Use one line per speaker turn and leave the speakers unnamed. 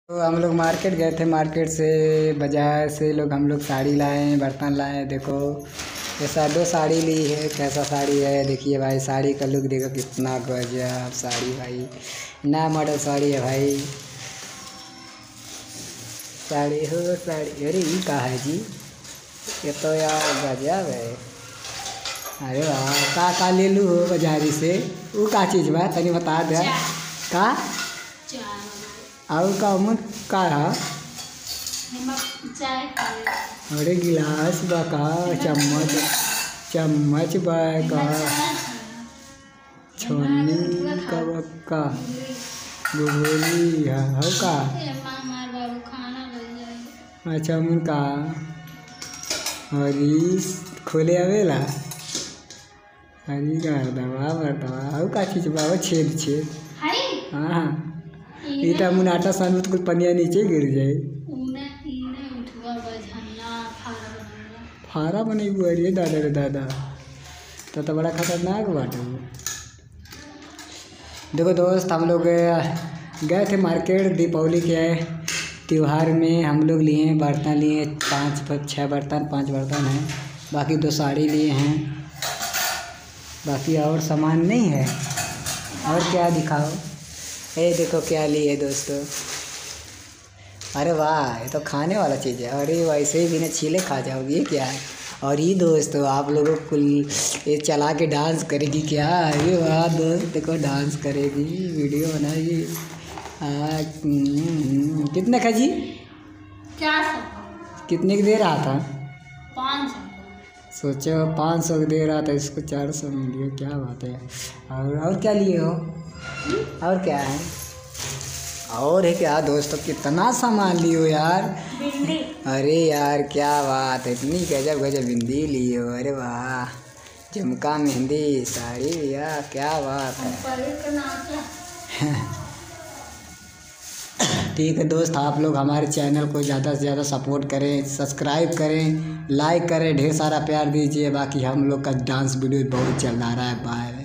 तो हम लोग मार्केट गए थे। मार्केट से बाजार से हम लोग साड़ी लाए, बर्तन लाए। देखो ऐसा 2 साड़ी ली है। कैसा साड़ी है देखिए भाई। साड़ी का लुक देखो कितना गजब साड़ी भाई। नया मॉडल साड़ी है भाई। साड़ी हो साड़ी। अरे ये कहा है जी? ये तो यार गजब है। अरे वाह का ले लूँ हो बाजारी से? वो का चीज़ बा तनी बता दे का। और का उमन का है? अरे गिलास बा का, चम्मच चम्मच बा का, छोलनी का बा का, भगोनी है हो का। अच्छा उमन का हरीश खोले आवेला। हरी का दवा बरदवा हो का चीज बा वो छेद छेद। हाँ इटा मुनाटा सन कुल पनिया नीचे गिर जाए। फारा बने बुआरी दादा रे दादा। तो बड़ा खतरनाक बात है। देखो दोस्त हम लोग गए थे मार्केट दीपावली के त्यौहार में। हम लोग लिए बर्तन लिए 5-6 बर्तन 5 बर्तन हैं। बाकी 2 साड़ी लिए हैं। बाकी और सामान नहीं है। और क्या दिखाओ? ये देखो क्या लिए दोस्तों। अरे वाह ये तो खाने वाला चीज़ है। अरे वैसे ही बिना छीले खा जाओगे। ये क्या है? और ये दोस्तों आप लोगों को ये चला के डांस करेगी क्या? अरे वाह दोस्त देखो डांस करेगी, वीडियो बनाएगी। कितने का जी?
400।
कितने की दे रहा था?
500।
सोचो 500 दे रहा था, इसको 400 में लियो। क्या बात है। और क्या लिए हो? और क्या है? और है क्या दोस्तों? कितना सामान लियो यार।
बिंदी।
अरे यार क्या बात है। इतनी गजब गजब बिंदी लियो। अरे वाह झुमका मेहंदी साड़ी भैया क्या बात है। ठीक है दोस्त आप लोग हमारे चैनल को ज़्यादा से ज़्यादा सपोर्ट करें, सब्सक्राइब करें, लाइक करें, ढेर सारा प्यार दीजिए। बाकी हम लोग का डांस वीडियो बहुत चल रहा है। बाय।